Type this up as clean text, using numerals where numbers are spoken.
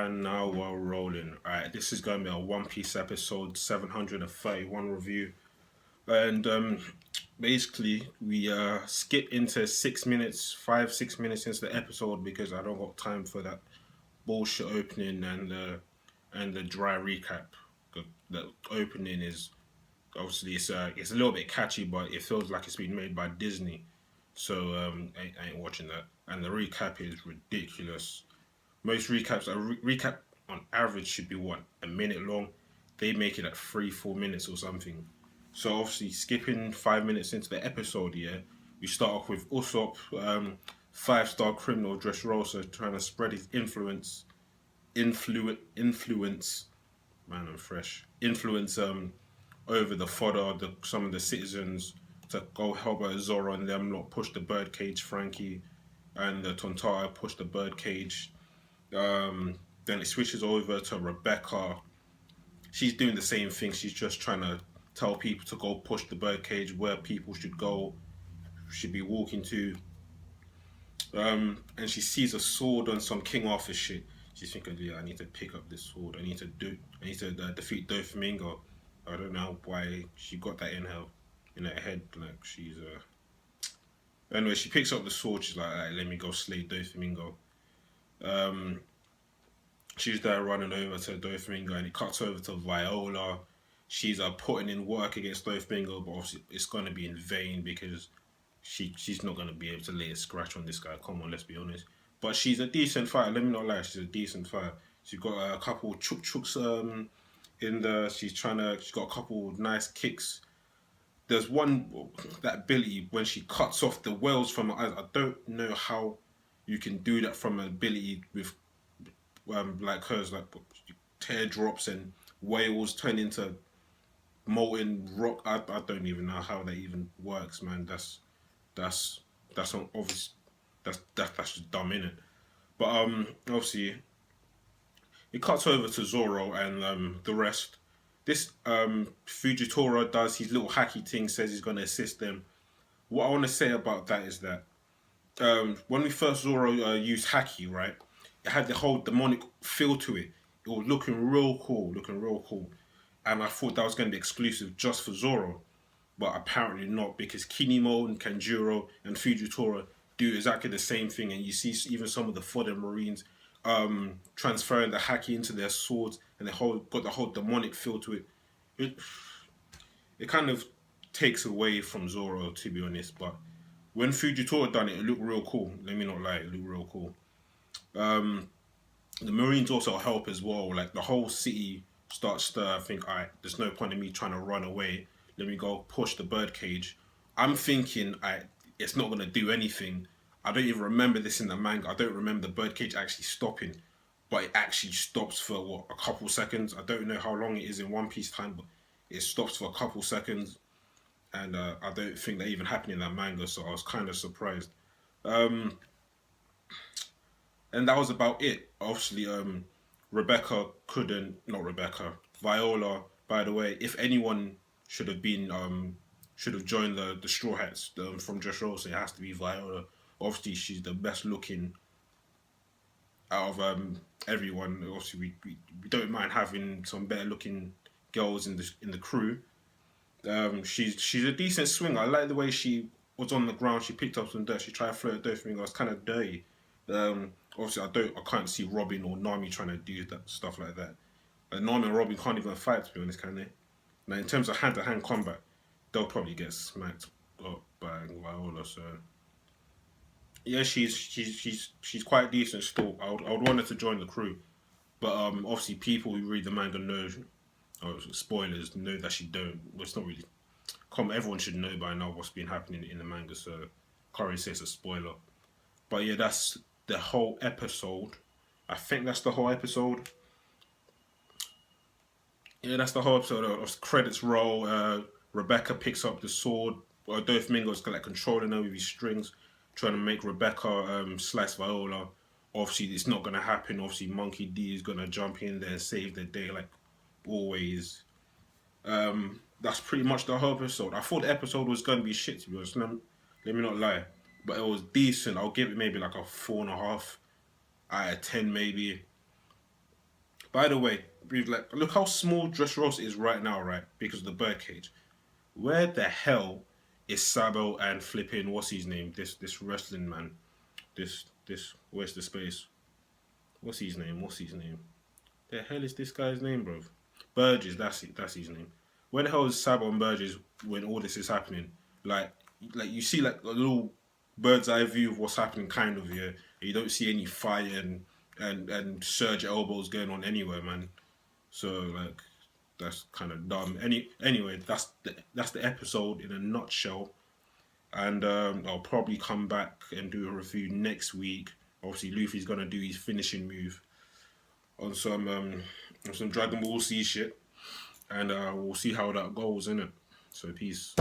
And now we're rolling. Alright, this is going to be a One Piece episode 731 review. And basically, we skip into 6 minutes, 6 minutes into the episode because I don't got time for that bullshit opening and the dry recap. The opening is obviously it's a little bit catchy, but it feels like it's been made by Disney. So I ain't watching that. And the recap is ridiculous. Most recaps, recap on average should be what, a minute long. They make it at 3 4 minutes or something. So obviously skipping 5 minutes into the episode, yeah, we start off with Usopp, 5-star criminal Dressrosa, trying to spread his influence. Man, I'm fresh. Influence over the fodder, some of the citizens to go help out Zoro and them not push the birdcage. Frankie and the Tontara push the birdcage. Then it switches over to Rebecca. She's doing the same thing. She's just trying to tell people to go push the birdcage where people should go, should be walking to. And she sees a sword on some King Arthur shit. She's thinking, yeah, I need to pick up this sword. I need to defeat Doflamingo. I don't know why she got that in her head. Like anyway, she picks up the sword. She's like, alright, let me go slay Doflamingo. Um, she's there running over to Doflamingo, and it cuts over to Viola. She's putting in work against Doflamingo, but obviously it's gonna be in vain because she's not gonna be able to lay a scratch on this guy. Come on, let's be honest. But she's a decent fighter. Let me not lie, she's a decent fighter. She's got a couple chuks in the. She's got a couple nice kicks. There's one that ability when she cuts off the wells from her eyes. I don't know how you can do that from an ability with like hers, like teardrops and whales turn into molten rock. I don't even know how that even works, man. That's that's on obvious. That's just dumb, innit? But obviously it cuts over to Zoro and the rest. This Fujitora does his little hacky thing, says he's gonna assist them. What I want to say about that is that when we first Zoro used haki, right, it had the whole demonic feel to it. It was looking real cool, and I thought that was going to be exclusive just for Zoro, but apparently not because Kinimo and Kanjuro and Fujitora do exactly the same thing, and you see even some of the fodder Marines transferring the haki into their swords, and got the whole demonic feel to it. It it kind of takes away from Zoro, to be honest, but when Fujitora done it, it looked real cool. Let me not lie, it looked real cool. Um, the Marines also help as well. Like the whole city starts to think, alright, there's no point in me trying to run away. Let me go push the birdcage. I'm thinking, alright, it's not gonna do anything. I don't even remember this in the manga. I don't remember the birdcage actually stopping, but it actually stops for what, a couple seconds. I don't know how long it is in One Piece time, but it stops for a couple seconds, and I don't think that even happened in that manga. So I was kind of surprised. Um, and that was about it. Obviously, Rebecca couldn't, not Rebecca, Viola. By the way, if anyone should have been, should have joined the Straw Hats from Dressrosa, it has to be Viola. Obviously, she's the best looking out of everyone. Obviously, we don't mind having some better looking girls in the crew. She's a decent swinger. I like the way she was on the ground. She picked up some dirt. She tried to float dirt for me. It was kind of dirty. Obviously, I can't see Robin or Nami trying to do that stuff like that. Nami and Robin can't even fight, to be honest, can they? Now, in terms of hand-to-hand combat, they'll probably get smacked up by Viola. So yeah, she's quite decent still. I would want her to join the crew, but obviously people who read the manga know, spoilers, know that she don't. Well, it's not really. Everyone should know by now what's been happening in the manga, so can't really say it's a spoiler. But yeah, that's the whole episode. I think that's the whole episode. Yeah, that's the whole episode. Credits roll. Rebecca picks up the sword. Doflamingo's like controlling her with his strings, trying to make Rebecca slice Viola. Obviously, it's not gonna happen. Obviously, Monkey D is gonna jump in there and save the day, like always. That's pretty much the whole episode. I thought the episode was gonna be shit, to be honest. Let me not lie, but it was decent. I'll give it maybe like a 4.5 out of 10, maybe. By the way, like look how small Dressrosa is right now, right? Because of the birdcage. Where the hell is Sabo and flipping what's his name? This wrestling man. This where's the space? What's his name? What's his name? The hell is this guy's name, bro? Burgess, that's it. That's his name. Where the hell is Sabo and Burgess when all this is happening? Like, like you see like a little bird's eye view of what's happening, kind of. Yeah, you don't see any fire and surge elbows going on anywhere, man. So like, that's kind of dumb. Anyway, that's the episode in a nutshell. And I'll probably come back and do a review next week. Obviously, Luffy's gonna do his finishing move on some Dragon Ball Z shit, and we'll see how that goes, innit? So peace.